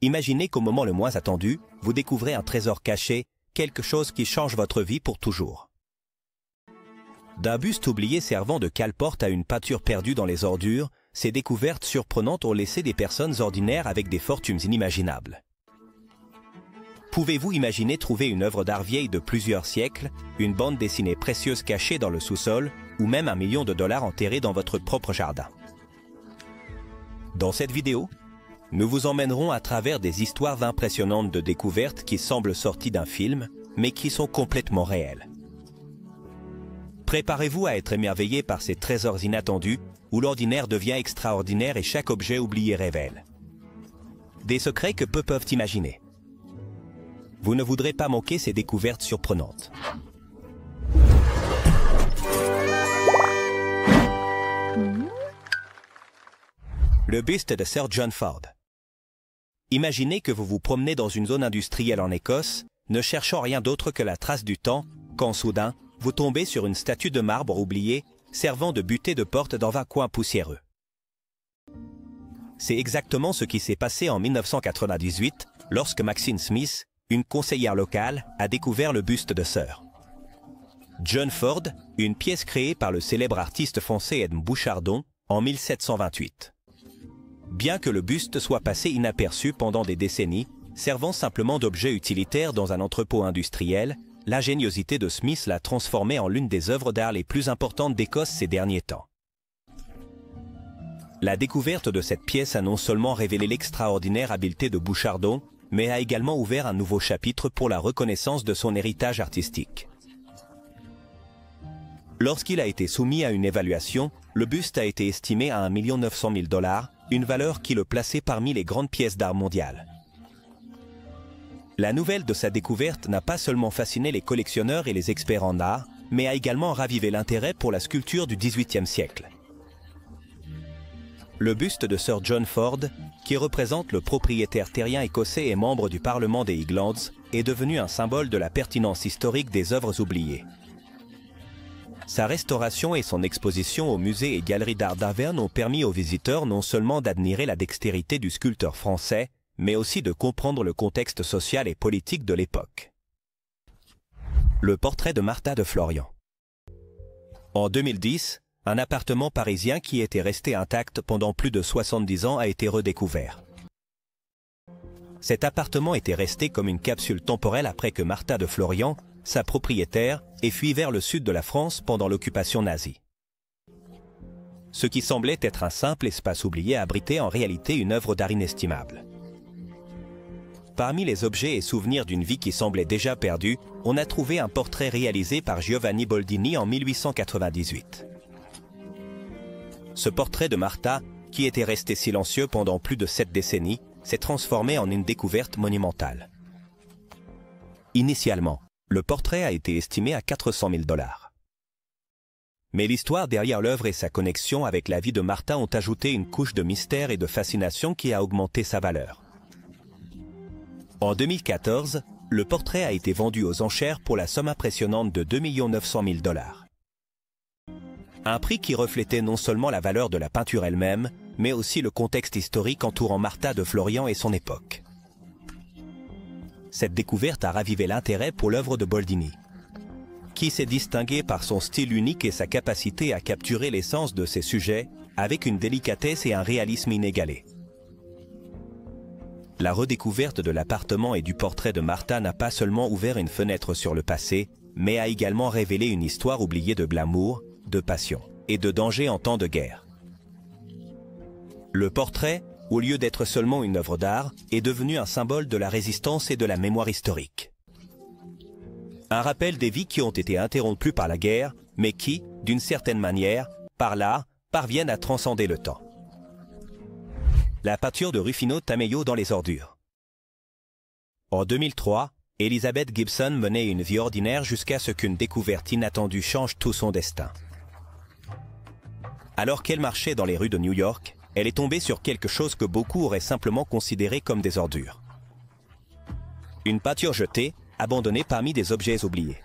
Imaginez qu'au moment le moins attendu, vous découvrez un trésor caché, quelque chose qui change votre vie pour toujours. D'un buste oublié servant de cale-porte à une pâture perdue dans les ordures, ces découvertes surprenantes ont laissé des personnes ordinaires avec des fortunes inimaginables. Pouvez-vous imaginer trouver une œuvre d'art vieille de plusieurs siècles, une bande dessinée précieuse cachée dans le sous-sol, ou même $1 million enterré dans votre propre jardin? Dans cette vidéo, nous vous emmènerons à travers des histoires impressionnantes de découvertes qui semblent sorties d'un film, mais qui sont complètement réelles. Préparez-vous à être émerveillé par ces trésors inattendus, où l'ordinaire devient extraordinaire et chaque objet oublié révèle des secrets que peu peuvent imaginer. Vous ne voudrez pas manquer ces découvertes surprenantes. Le buste de Sir John Ford. Imaginez que vous vous promenez dans une zone industrielle en Écosse, ne cherchant rien d'autre que la trace du temps, quand soudain, vous tombez sur une statue de marbre oubliée, servant de butée de porte dans un coin poussiéreux. C'est exactement ce qui s'est passé en 1998, lorsque Maxine Smith, une conseillère locale, a découvert le buste de Sir John Ford, une pièce créée par le célèbre artiste français Edme Bouchardon en 1728. Bien que le buste soit passé inaperçu pendant des décennies, servant simplement d'objet utilitaire dans un entrepôt industriel, l'ingéniosité de Smith l'a transformé en l'une des œuvres d'art les plus importantes d'Écosse ces derniers temps. La découverte de cette pièce a non seulement révélé l'extraordinaire habileté de Bouchardon, mais a également ouvert un nouveau chapitre pour la reconnaissance de son héritage artistique. Lorsqu'il a été soumis à une évaluation, le buste a été estimé à $1 900 000, une valeur qui le plaçait parmi les grandes pièces d'art mondiales. La nouvelle de sa découverte n'a pas seulement fasciné les collectionneurs et les experts en art, mais a également ravivé l'intérêt pour la sculpture du XVIIIe siècle. Le buste de Sir John Ford, qui représente le propriétaire terrien écossais et membre du Parlement des Highlands, est devenu un symbole de la pertinence historique des œuvres oubliées. Sa restauration et son exposition au musée et galerie d'art d'Averne ont permis aux visiteurs non seulement d'admirer la dextérité du sculpteur français, mais aussi de comprendre le contexte social et politique de l'époque. Le portrait de Martha de Florian. En 2010, un appartement parisien qui était resté intact pendant plus de 70 ans a été redécouvert. Cet appartement était resté comme une capsule temporelle après que Martha de Florian, sa propriétaire, ait fui vers le sud de la France pendant l'occupation nazie. Ce qui semblait être un simple espace oublié abritait en réalité une œuvre d'art inestimable. Parmi les objets et souvenirs d'une vie qui semblait déjà perdue, on a trouvé un portrait réalisé par Giovanni Boldini en 1898. Ce portrait de Martha, qui était resté silencieux pendant plus de 7 décennies, s'est transformé en une découverte monumentale. Initialement, le portrait a été estimé à $400 000. Mais l'histoire derrière l'œuvre et sa connexion avec la vie de Martha ont ajouté une couche de mystère et de fascination qui a augmenté sa valeur. En 2014, le portrait a été vendu aux enchères pour la somme impressionnante de $2 900 000. Un prix qui reflétait non seulement la valeur de la peinture elle-même, mais aussi le contexte historique entourant Martha de Florian et son époque. Cette découverte a ravivé l'intérêt pour l'œuvre de Boldini, qui s'est distingué par son style unique et sa capacité à capturer l'essence de ses sujets avec une délicatesse et un réalisme inégalés. La redécouverte de l'appartement et du portrait de Martha n'a pas seulement ouvert une fenêtre sur le passé, mais a également révélé une histoire oubliée de glamour, de passion et de danger en temps de guerre. Le portrait, au lieu d'être seulement une œuvre d'art, est devenu un symbole de la résistance et de la mémoire historique. Un rappel des vies qui ont été interrompues par la guerre, mais qui, d'une certaine manière, par l'art, parviennent à transcender le temps. La peinture de Rufino Tamayo dans les ordures. En 2003, Elizabeth Gibson menait une vie ordinaire jusqu'à ce qu'une découverte inattendue change tout son destin. Alors qu'elle marchait dans les rues de New York, elle est tombée sur quelque chose que beaucoup auraient simplement considéré comme des ordures. Une peinture jetée, abandonnée parmi des objets oubliés.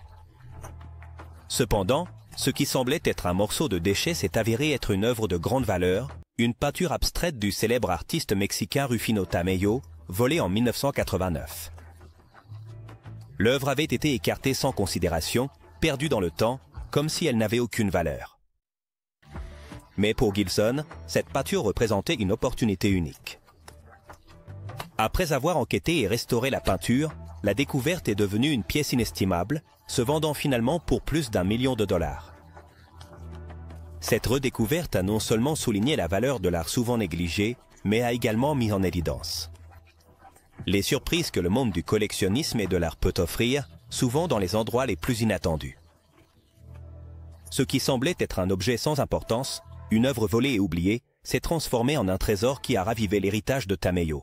Cependant, ce qui semblait être un morceau de déchet s'est avéré être une œuvre de grande valeur, une peinture abstraite du célèbre artiste mexicain Rufino Tamayo, volée en 1989. L'œuvre avait été écartée sans considération, perdue dans le temps, comme si elle n'avait aucune valeur. Mais pour Gilson, cette peinture représentait une opportunité unique. Après avoir enquêté et restauré la peinture, la découverte est devenue une pièce inestimable, se vendant finalement pour plus d'1 million de dollars. Cette redécouverte a non seulement souligné la valeur de l'art souvent négligé, mais a également mis en évidence les surprises que le monde du collectionnisme et de l'art peut offrir, souvent dans les endroits les plus inattendus. Ce qui semblait être un objet sans importance, une œuvre volée et oubliée, s'est transformé en un trésor qui a ravivé l'héritage de Tamayo.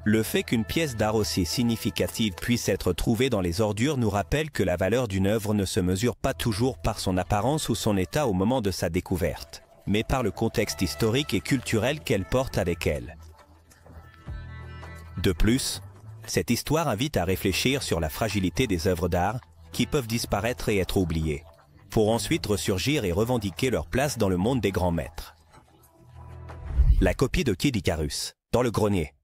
Le fait qu'une pièce d'art aussi significative puisse être trouvée dans les ordures nous rappelle que la valeur d'une œuvre ne se mesure pas toujours par son apparence ou son état au moment de sa découverte, mais par le contexte historique et culturel qu'elle porte avec elle. De plus, cette histoire invite à réfléchir sur la fragilité des œuvres d'art qui peuvent disparaître et être oubliées, pour ensuite ressurgir et revendiquer leur place dans le monde des grands maîtres. La copie de Kid Icarus, dans le grenier.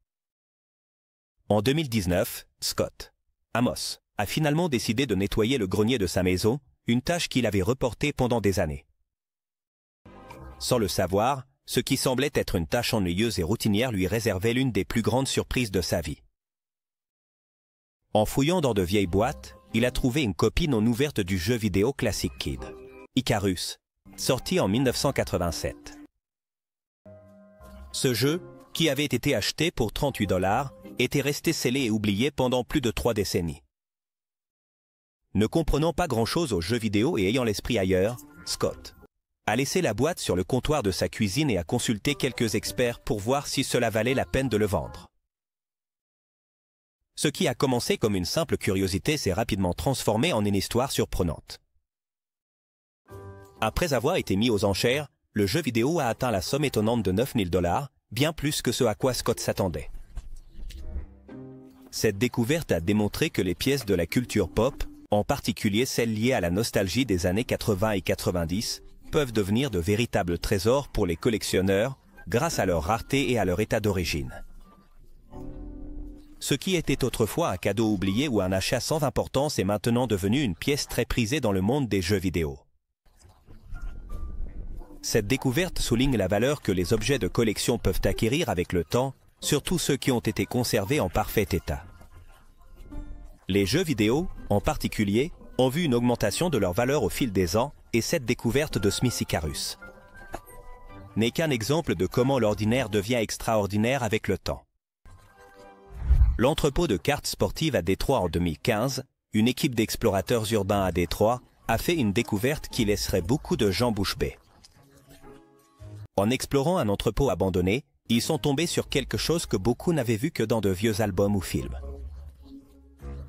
En 2019, Scott Amos a finalement décidé de nettoyer le grenier de sa maison, une tâche qu'il avait reportée pendant des années. Sans le savoir, ce qui semblait être une tâche ennuyeuse et routinière lui réservait l'une des plus grandes surprises de sa vie. En fouillant dans de vieilles boîtes, il a trouvé une copie non ouverte du jeu vidéo classique Kid Icarus, sorti en 1987. Ce jeu, qui avait été acheté pour 38 $, était resté scellé et oublié pendant plus de 3 décennies. Ne comprenant pas grand-chose aux jeux vidéo et ayant l'esprit ailleurs, Scott a laissé la boîte sur le comptoir de sa cuisine et a consulté quelques experts pour voir si cela valait la peine de le vendre. Ce qui a commencé comme une simple curiosité s'est rapidement transformé en une histoire surprenante. Après avoir été mis aux enchères, le jeu vidéo a atteint la somme étonnante de 9 000 $, bien plus que ce à quoi Scott s'attendait. Cette découverte a démontré que les pièces de la culture pop, en particulier celles liées à la nostalgie des années 80 et 90, peuvent devenir de véritables trésors pour les collectionneurs grâce à leur rareté et à leur état d'origine. Ce qui était autrefois un cadeau oublié ou un achat sans importance est maintenant devenu une pièce très prisée dans le monde des jeux vidéo. Cette découverte souligne la valeur que les objets de collection peuvent acquérir avec le temps, surtout ceux qui ont été conservés en parfait état. Les jeux vidéo, en particulier, ont vu une augmentation de leur valeur au fil des ans, et cette découverte de Smith Icarus n'est qu'un exemple de comment l'ordinaire devient extraordinaire avec le temps. L'entrepôt de cartes sportives à Détroit en 2015, une équipe d'explorateurs urbains à Détroit, a fait une découverte qui laisserait beaucoup de gens bouche bée. En explorant un entrepôt abandonné, ils sont tombés sur quelque chose que beaucoup n'avaient vu que dans de vieux albums ou films.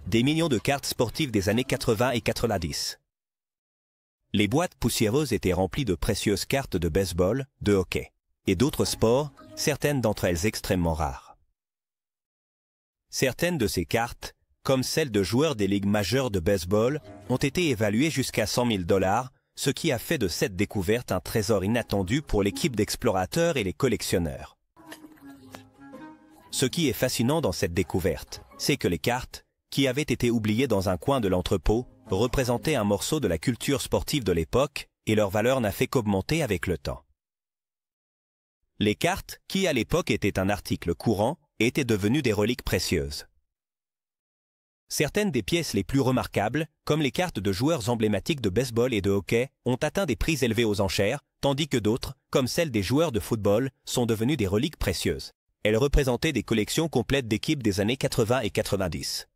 Des millions de cartes sportives des années 80 et 90. Les boîtes poussiéreuses étaient remplies de précieuses cartes de baseball, de hockey et d'autres sports, certaines d'entre elles extrêmement rares. Certaines de ces cartes, comme celles de joueurs des ligues majeures de baseball, ont été évaluées jusqu'à 100 000 $, ce qui a fait de cette découverte un trésor inattendu pour l'équipe d'explorateurs et les collectionneurs. Ce qui est fascinant dans cette découverte, c'est que les cartes, qui avaient été oubliées dans un coin de l'entrepôt, représentaient un morceau de la culture sportive de l'époque et leur valeur n'a fait qu'augmenter avec le temps. Les cartes, qui à l'époque étaient un article courant, étaient devenues des reliques précieuses. Certaines des pièces les plus remarquables, comme les cartes de joueurs emblématiques de baseball et de hockey, ont atteint des prix élevés aux enchères, tandis que d'autres, comme celles des joueurs de football, sont devenues des reliques précieuses. Elles représentaient des collections complètes d'équipes des années 80 et 90.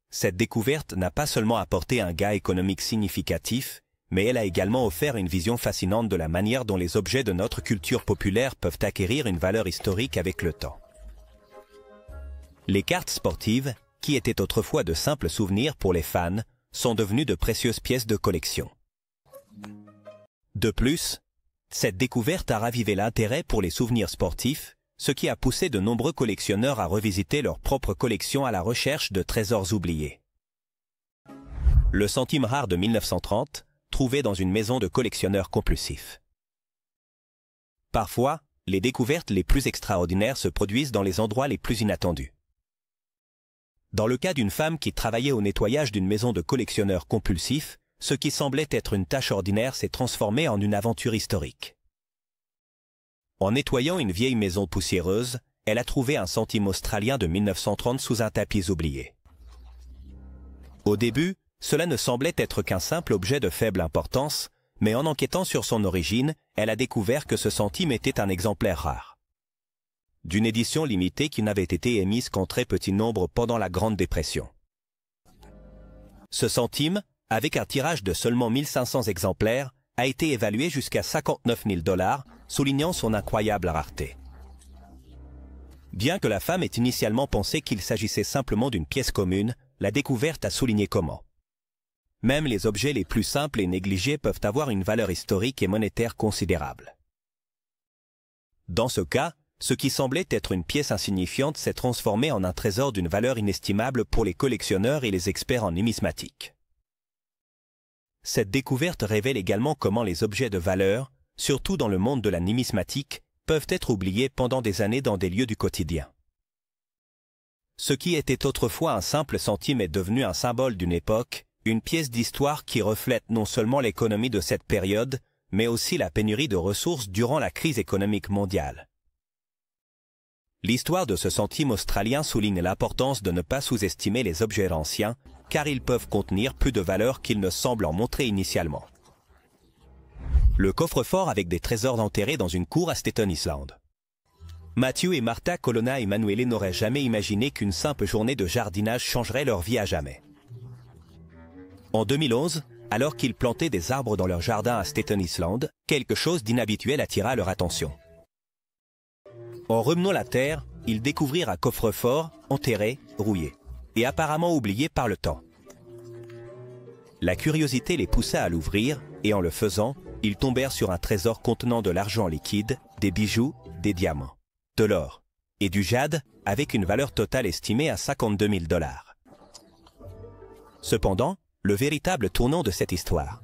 Cette découverte n'a pas seulement apporté un gain économique significatif, mais elle a également offert une vision fascinante de la manière dont les objets de notre culture populaire peuvent acquérir une valeur historique avec le temps. Les cartes sportives, qui étaient autrefois de simples souvenirs pour les fans, sont devenues de précieuses pièces de collection. De plus, cette découverte a ravivé l'intérêt pour les souvenirs sportifs, ce qui a poussé de nombreux collectionneurs à revisiter leur propre collection à la recherche de trésors oubliés. Le centime rare de 1930, trouvé dans une maison de collectionneurs compulsifs. Parfois, les découvertes les plus extraordinaires se produisent dans les endroits les plus inattendus. Dans le cas d'une femme qui travaillait au nettoyage d'une maison de collectionneurs compulsifs, ce qui semblait être une tâche ordinaire s'est transformé en une aventure historique. En nettoyant une vieille maison poussiéreuse, elle a trouvé un centime australien de 1930 sous un tapis oublié. Au début, cela ne semblait être qu'un simple objet de faible importance, mais en enquêtant sur son origine, elle a découvert que ce centime était un exemplaire rare. D'une édition limitée qui n'avait été émise qu'en très petit nombre pendant la Grande Dépression. Ce centime, avec un tirage de seulement 1500 exemplaires, a été évalué jusqu'à 59 000 $, soulignant son incroyable rareté. Bien que la femme ait initialement pensé qu'il s'agissait simplement d'une pièce commune, la découverte a souligné comment. Même les objets les plus simples et négligés peuvent avoir une valeur historique et monétaire considérable. Dans ce cas, ce qui semblait être une pièce insignifiante s'est transformé en un trésor d'une valeur inestimable pour les collectionneurs et les experts en numismatique. Cette découverte révèle également comment les objets de valeur, surtout dans le monde de la numismatique, peuvent être oubliés pendant des années dans des lieux du quotidien. Ce qui était autrefois un simple centime est devenu un symbole d'une époque, une pièce d'histoire qui reflète non seulement l'économie de cette période, mais aussi la pénurie de ressources durant la crise économique mondiale. L'histoire de ce centime australien souligne l'importance de ne pas sous-estimer les objets anciens, car ils peuvent contenir plus de valeur qu'ils ne semblent en montrer initialement. Le coffre-fort avec des trésors enterrés dans une cour à Staten Island. Matthew et Martha Colonna Emanuele n'auraient jamais imaginé qu'une simple journée de jardinage changerait leur vie à jamais. En 2011, alors qu'ils plantaient des arbres dans leur jardin à Staten Island, quelque chose d'inhabituel attira leur attention. En remenant la terre, ils découvrirent un coffre-fort enterré, rouillé, et apparemment oublié par le temps. La curiosité les poussa à l'ouvrir, et en le faisant, ils tombèrent sur un trésor contenant de l'argent liquide, des bijoux, des diamants, de l'or et du jade, avec une valeur totale estimée à 52 000 $. Cependant, le véritable tournant de cette histoire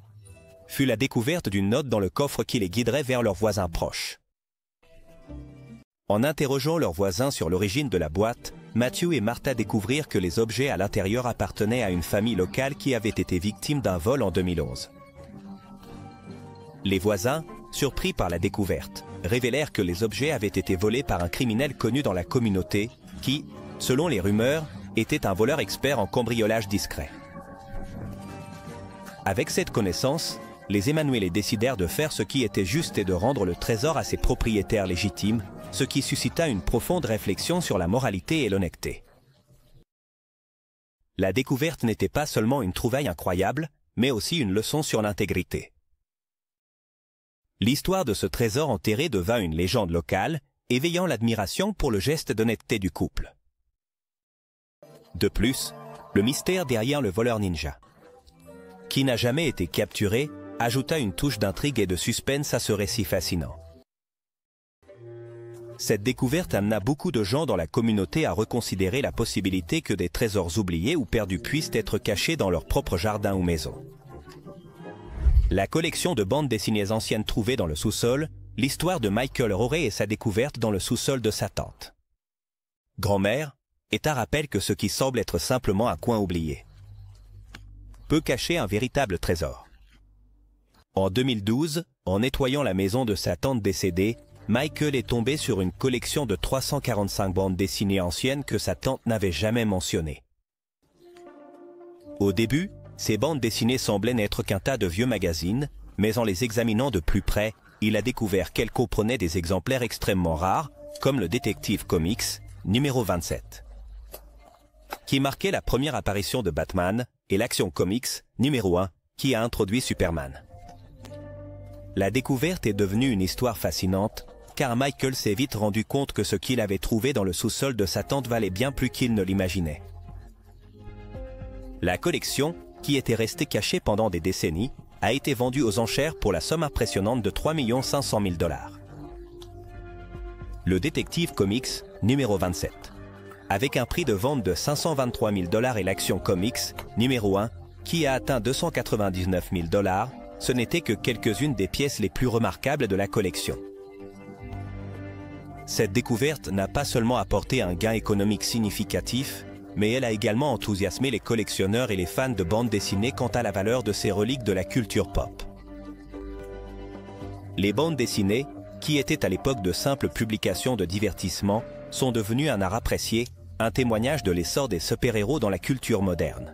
fut la découverte d'une note dans le coffre qui les guiderait vers leurs voisins proches. En interrogeant leurs voisins sur l'origine de la boîte, Matthew et Martha découvrirent que les objets à l'intérieur appartenaient à une famille locale qui avait été victime d'un vol en 2011. Les voisins, surpris par la découverte, révélèrent que les objets avaient été volés par un criminel connu dans la communauté qui, selon les rumeurs, était un voleur expert en cambriolage discret. Avec cette connaissance, les Emanuele décidèrent de faire ce qui était juste et de rendre le trésor à ses propriétaires légitimes, ce qui suscita une profonde réflexion sur la moralité et l'honnêteté. La découverte n'était pas seulement une trouvaille incroyable, mais aussi une leçon sur l'intégrité. L'histoire de ce trésor enterré devint une légende locale, éveillant l'admiration pour le geste d'honnêteté du couple. De plus, le mystère derrière le voleur ninja, qui n'a jamais été capturé, ajouta une touche d'intrigue et de suspense à ce récit fascinant. Cette découverte amena beaucoup de gens dans la communauté à reconsidérer la possibilité que des trésors oubliés ou perdus puissent être cachés dans leur propre jardin ou maison. La collection de bandes dessinées anciennes trouvées dans le sous-sol, l'histoire de Michael Roray et sa découverte dans le sous-sol de sa tante grand-mère, est un rappel que ce qui semble être simplement un coin oublié peut cacher un véritable trésor. En 2012, en nettoyant la maison de sa tante décédée, Michael est tombé sur une collection de 345 bandes dessinées anciennes que sa tante n'avait jamais mentionnées. Au début, ces bandes dessinées semblaient n'être qu'un tas de vieux magazines, mais en les examinant de plus près, il a découvert qu'elles comprenaient des exemplaires extrêmement rares, comme le Detective Comics, numéro 27, qui marquait la première apparition de Batman, et l'Action Comics, numéro 1, qui a introduit Superman. La découverte est devenue une histoire fascinante, car Michael s'est vite rendu compte que ce qu'il avait trouvé dans le sous-sol de sa tante valait bien plus qu'il ne l'imaginait. La collection, qui était restée cachée pendant des décennies, a été vendue aux enchères pour la somme impressionnante de 3 500 000 $. Le Detective Comics, numéro 27, avec un prix de vente de 523 000 $ et l'Action Comics, numéro 1, qui a atteint 299 000 $, ce n'étaient que quelques-unes des pièces les plus remarquables de la collection. Cette découverte n'a pas seulement apporté un gain économique significatif, mais elle a également enthousiasmé les collectionneurs et les fans de bande dessinée quant à la valeur de ces reliques de la culture pop. Les bandes dessinées, qui étaient à l'époque de simples publications de divertissement, sont devenues un art apprécié, un témoignage de l'essor des super-héros dans la culture moderne.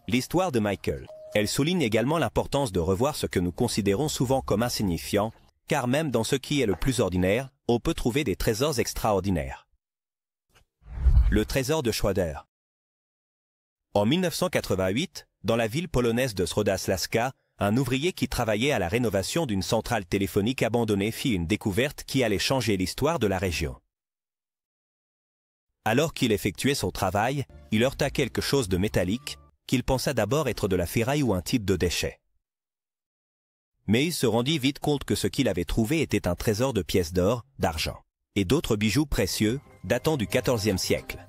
L'histoire de Michael. Elle souligne également l'importance de revoir ce que nous considérons souvent comme insignifiant, car même dans ce qui est le plus ordinaire, on peut trouver des trésors extraordinaires. Le trésor de Schroeder. En 1988, dans la ville polonaise de Środa-Śląska, un ouvrier qui travaillait à la rénovation d'une centrale téléphonique abandonnée fit une découverte qui allait changer l'histoire de la région. Alors qu'il effectuait son travail, il heurta quelque chose de métallique, qu'il pensa d'abord être de la ferraille ou un type de déchet. Mais il se rendit vite compte que ce qu'il avait trouvé était un trésor de pièces d'or, d'argent et d'autres bijoux précieux datant du XIVe siècle.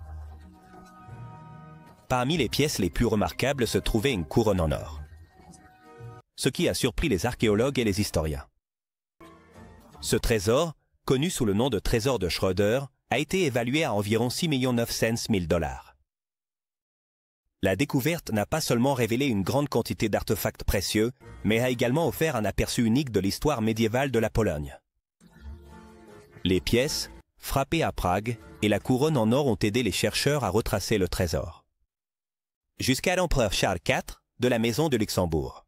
Parmi les pièces les plus remarquables se trouvait une couronne en or, ce qui a surpris les archéologues et les historiens. Ce trésor, connu sous le nom de trésor de Schroeder, a été évalué à environ 6 900 000 $. La découverte n'a pas seulement révélé une grande quantité d'artefacts précieux, mais a également offert un aperçu unique de l'histoire médiévale de la Pologne. Les pièces, frappées à Prague, et la couronne en or ont aidé les chercheurs à retracer le trésor. Jusqu'à l'empereur Charles IV de la Maison de Luxembourg.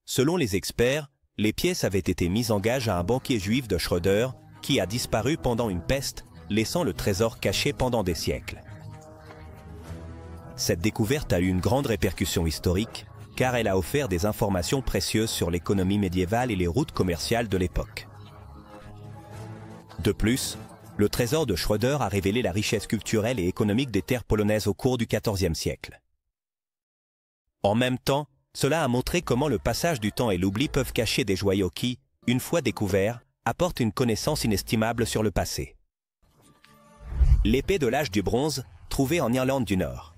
Selon les experts, les pièces avaient été mises en gage à un banquier juif de Schroeder qui a disparu pendant une peste, laissant le trésor caché pendant des siècles. Cette découverte a eu une grande répercussion historique, car elle a offert des informations précieuses sur l'économie médiévale et les routes commerciales de l'époque. De plus, le trésor de Schroeder a révélé la richesse culturelle et économique des terres polonaises au cours du XIVe siècle. En même temps, cela a montré comment le passage du temps et l'oubli peuvent cacher des joyaux qui, une fois découverts, apportent une connaissance inestimable sur le passé. L'épée de l'âge du bronze, trouvée en Irlande du Nord.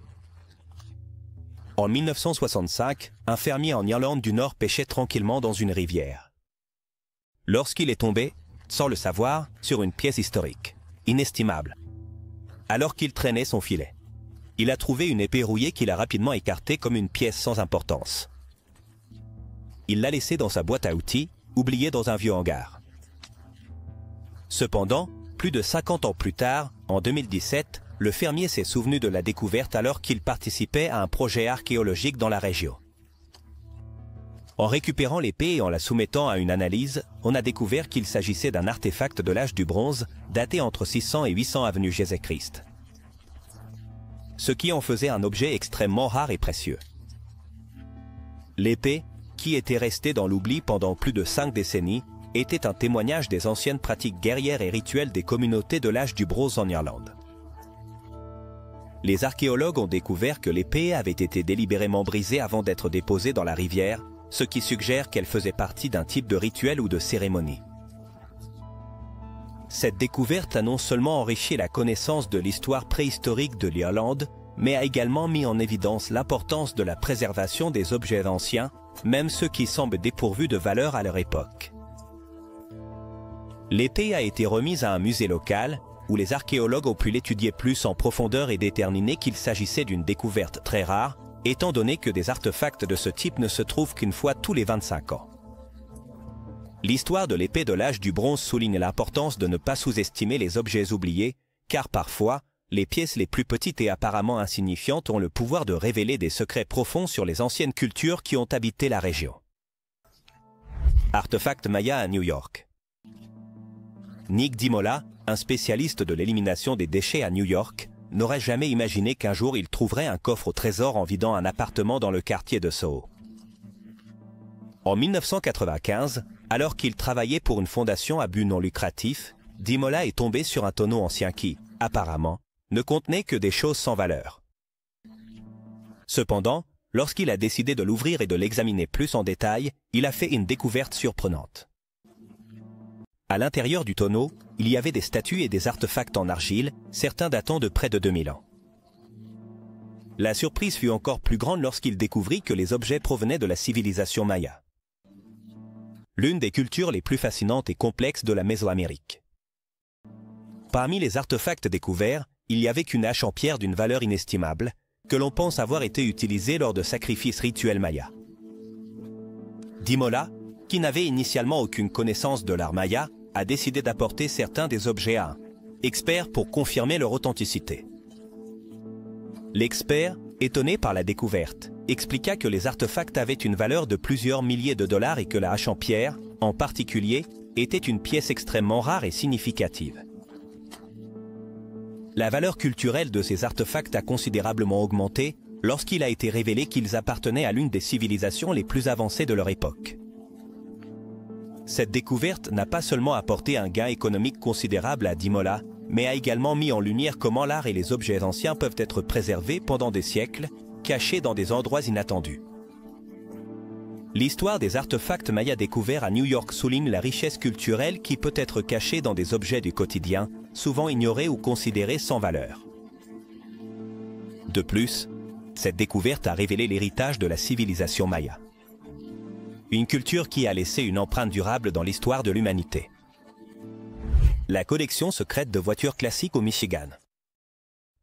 En 1965, un fermier en Irlande du Nord pêchait tranquillement dans une rivière. Lorsqu'il est tombé, sans le savoir, sur une pièce historique, inestimable. Alors qu'il traînait son filet, il a trouvé une épée rouillée qu'il a rapidement écartée comme une pièce sans importance. Il l'a laissée dans sa boîte à outils, oubliée dans un vieux hangar. Cependant, plus de 50 ans plus tard, en 2017, le fermier s'est souvenu de la découverte alors qu'il participait à un projet archéologique dans la région. En récupérant l'épée et en la soumettant à une analyse, on a découvert qu'il s'agissait d'un artefact de l'âge du bronze, daté entre 600 et 800 avenue Jésus-Christ. Ce qui en faisait un objet extrêmement rare et précieux. L'épée, qui était restée dans l'oubli pendant plus de 5 décennies, était un témoignage des anciennes pratiques guerrières et rituelles des communautés de l'âge du bronze en Irlande. Les archéologues ont découvert que l'épée avait été délibérément brisée avant d'être déposée dans la rivière, ce qui suggère qu'elle faisait partie d'un type de rituel ou de cérémonie. Cette découverte a non seulement enrichi la connaissance de l'histoire préhistorique de l'Irlande, mais a également mis en évidence l'importance de la préservation des objets anciens, même ceux qui semblent dépourvus de valeur à leur époque. L'épée a été remise à un musée local, où les archéologues ont pu l'étudier plus en profondeur et déterminer qu'il s'agissait d'une découverte très rare, étant donné que des artefacts de ce type ne se trouvent qu'une fois tous les 25 ans. L'histoire de l'épée de l'âge du bronze souligne l'importance de ne pas sous-estimer les objets oubliés, car parfois, les pièces les plus petites et apparemment insignifiantes ont le pouvoir de révéler des secrets profonds sur les anciennes cultures qui ont habité la région. Artefact Maya à New York. Nick Dimola, un spécialiste de l'élimination des déchets à New York, n'aurait jamais imaginé qu'un jour il trouverait un coffre au trésor en vidant un appartement dans le quartier de Soho. En 1995, alors qu'il travaillait pour une fondation à but non lucratif, Dimola est tombé sur un tonneau ancien qui, apparemment, ne contenait que des choses sans valeur. Cependant, lorsqu'il a décidé de l'ouvrir et de l'examiner plus en détail, il a fait une découverte surprenante. À l'intérieur du tonneau, il y avait des statues et des artefacts en argile, certains datant de près de 2000 ans. La surprise fut encore plus grande lorsqu'il découvrit que les objets provenaient de la civilisation maya. l'une des cultures les plus fascinantes et complexes de la Mésoamérique. Parmi les artefacts découverts, il y avait une hache en pierre d'une valeur inestimable, que l'on pense avoir été utilisée lors de sacrifices rituels mayas. Dimola, qui n'avait initialement aucune connaissance de l'art maya, a décidé d'apporter certains des objets à un expert pour confirmer leur authenticité. L'expert, étonné par la découverte, expliqua que les artefacts avaient une valeur de plusieurs milliers de dollars et que la hache en pierre, en particulier, était une pièce extrêmement rare et significative. La valeur culturelle de ces artefacts a considérablement augmenté lorsqu'il a été révélé qu'ils appartenaient à l'une des civilisations les plus avancées de leur époque. Cette découverte n'a pas seulement apporté un gain économique considérable à Dimola, mais a également mis en lumière comment l'art et les objets anciens peuvent être préservés pendant des siècles, cachés dans des endroits inattendus. L'histoire des artefacts mayas découverts à New York souligne la richesse culturelle qui peut être cachée dans des objets du quotidien, souvent ignorés ou considérés sans valeur. De plus, cette découverte a révélé l'héritage de la civilisation maya. Une culture qui a laissé une empreinte durable dans l'histoire de l'humanité. La collection secrète de voitures classiques au Michigan.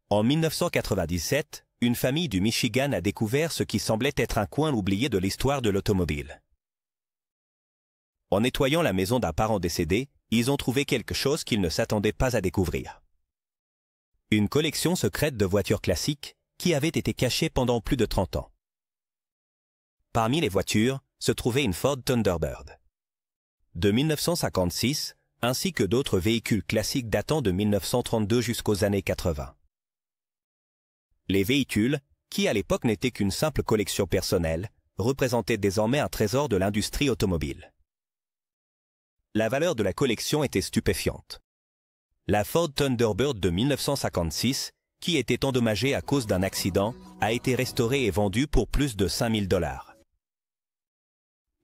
En 1997, une famille du Michigan a découvert ce qui semblait être un coin oublié de l'histoire de l'automobile. En nettoyant la maison d'un parent décédé, ils ont trouvé quelque chose qu'ils ne s'attendaient pas à découvrir. Une collection secrète de voitures classiques qui avait été cachée pendant plus de 30 ans. Parmi les voitures se trouvait une Ford Thunderbird. De 1956, ainsi que d'autres véhicules classiques datant de 1932 jusqu'aux années 80. Les véhicules, qui à l'époque n'étaient qu'une simple collection personnelle, représentaient désormais un trésor de l'industrie automobile. La valeur de la collection était stupéfiante. La Ford Thunderbird de 1956, qui était endommagée à cause d'un accident, a été restaurée et vendue pour plus de 5 000 $.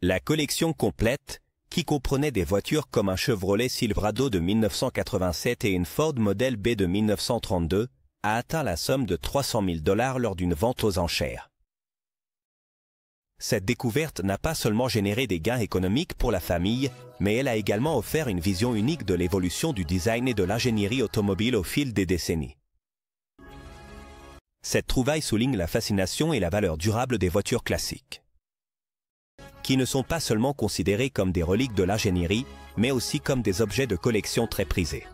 La collection complète, qui comprenait des voitures comme un Chevrolet Silverado de 1987 et une Ford Model B de 1932, a atteint la somme de 300 000 $ lors d'une vente aux enchères. Cette découverte n'a pas seulement généré des gains économiques pour la famille, mais elle a également offert une vision unique de l'évolution du design et de l'ingénierie automobile au fil des décennies. Cette trouvaille souligne la fascination et la valeur durable des voitures classiques, qui ne sont pas seulement considérées comme des reliques de l'ingénierie, mais aussi comme des objets de collection très prisés.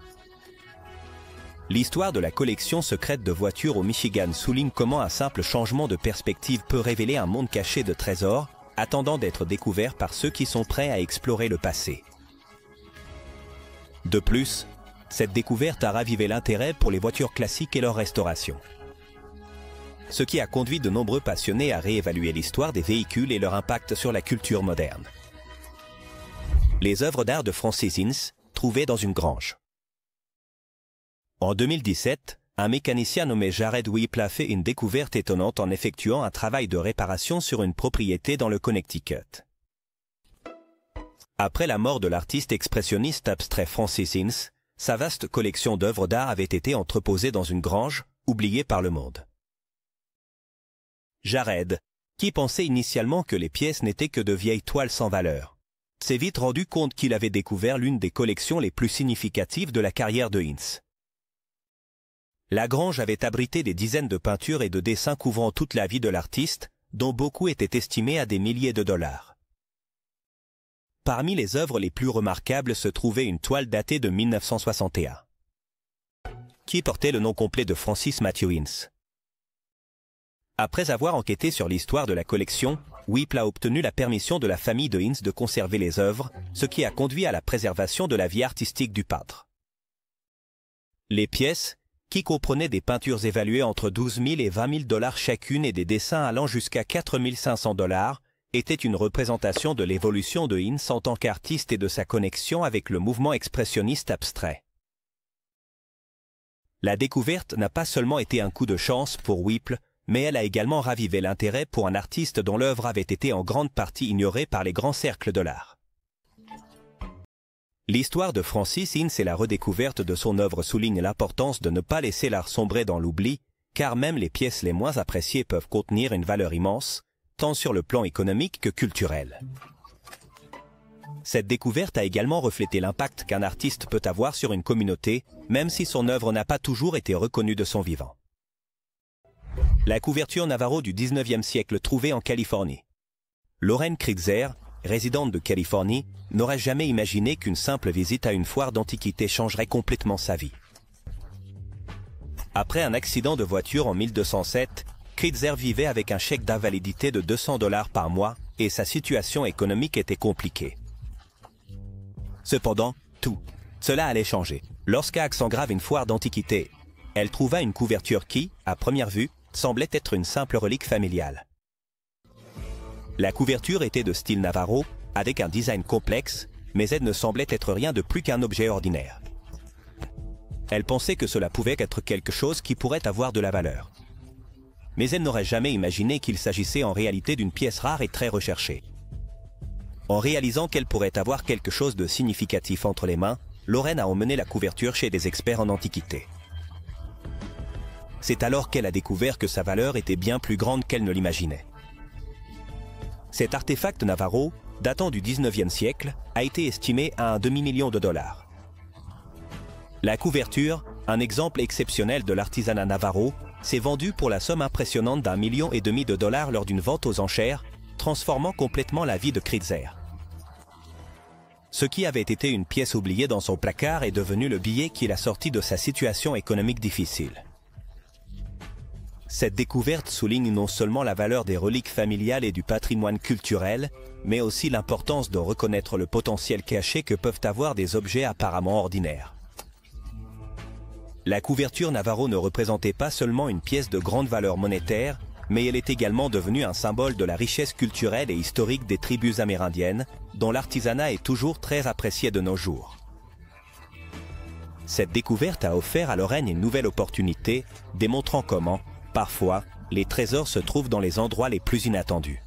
L'histoire de la collection secrète de voitures au Michigan souligne comment un simple changement de perspective peut révéler un monde caché de trésors, attendant d'être découvert par ceux qui sont prêts à explorer le passé. De plus, cette découverte a ravivé l'intérêt pour les voitures classiques et leur restauration, ce qui a conduit de nombreux passionnés à réévaluer l'histoire des véhicules et leur impact sur la culture moderne. Les œuvres d'art de Francis Ince, trouvées dans une grange. En 2017, un mécanicien nommé Jared Whipple a fait une découverte étonnante en effectuant un travail de réparation sur une propriété dans le Connecticut. Après la mort de l'artiste expressionniste abstrait Francis Ince, sa vaste collection d'œuvres d'art avait été entreposée dans une grange, oubliée par le monde. Jared, qui pensait initialement que les pièces n'étaient que de vieilles toiles sans valeur, s'est vite rendu compte qu'il avait découvert l'une des collections les plus significatives de la carrière de Ince. La grange avait abrité des dizaines de peintures et de dessins couvrant toute la vie de l'artiste, dont beaucoup étaient estimés à des milliers de dollars. Parmi les œuvres les plus remarquables se trouvait une toile datée de 1961, qui portait le nom complet de Francis Matthew Ince. Après avoir enquêté sur l'histoire de la collection, Whipple a obtenu la permission de la famille de Ince de conserver les œuvres, ce qui a conduit à la préservation de la vie artistique du peintre. Les pièces, qui comprenaient des peintures évaluées entre 12 000 et 20 000 $ chacune et des dessins allant jusqu'à 4 500 $, étaient une représentation de l'évolution de Ince en tant qu'artiste et de sa connexion avec le mouvement expressionniste abstrait. La découverte n'a pas seulement été un coup de chance pour Whipple, mais elle a également ravivé l'intérêt pour un artiste dont l'œuvre avait été en grande partie ignorée par les grands cercles de l'art. L'histoire de Francis Ince et la redécouverte de son œuvre soulignent l'importance de ne pas laisser l'art sombrer dans l'oubli, car même les pièces les moins appréciées peuvent contenir une valeur immense, tant sur le plan économique que culturel. Cette découverte a également reflété l'impact qu'un artiste peut avoir sur une communauté, même si son œuvre n'a pas toujours été reconnue de son vivant. La couverture Navarro du 19e siècle trouvée en Californie. Lorraine Kritzer, résidente de Californie, n'aurait jamais imaginé qu'une simple visite à une foire d'antiquités changerait complètement sa vie. Après un accident de voiture en 1207, Kritzer vivait avec un chèque d'invalidité de $200 par mois et sa situation économique était compliquée. Cependant, cela allait changer. Lorsqu'à Axe engrave une foire d'antiquités, elle trouva une couverture qui, à première vue, semblait être une simple relique familiale. La couverture était de style Navarro, avec un design complexe, mais elle ne semblait être rien de plus qu'un objet ordinaire. Elle pensait que cela pouvait être quelque chose qui pourrait avoir de la valeur. Mais elle n'aurait jamais imaginé qu'il s'agissait en réalité d'une pièce rare et très recherchée. En réalisant qu'elle pourrait avoir quelque chose de significatif entre les mains, Lorraine a emmené la couverture chez des experts en antiquité. C'est alors qu'elle a découvert que sa valeur était bien plus grande qu'elle ne l'imaginait. Cet artefact Navarro, datant du 19e siècle, a été estimé à un demi-million de dollars. La couverture, un exemple exceptionnel de l'artisanat Navarro, s'est vendue pour la somme impressionnante d'1,5 million de dollars lors d'une vente aux enchères, transformant complètement la vie de Kritzer. Ce qui avait été une pièce oubliée dans son placard est devenu le billet qui l'a sorti de sa situation économique difficile. Cette découverte souligne non seulement la valeur des reliques familiales et du patrimoine culturel, mais aussi l'importance de reconnaître le potentiel caché que peuvent avoir des objets apparemment ordinaires. La couverture Navarro ne représentait pas seulement une pièce de grande valeur monétaire, mais elle est également devenue un symbole de la richesse culturelle et historique des tribus amérindiennes, dont l'artisanat est toujours très apprécié de nos jours. Cette découverte a offert à Lorraine une nouvelle opportunité, démontrant comment, parfois, les trésors se trouvent dans les endroits les plus inattendus.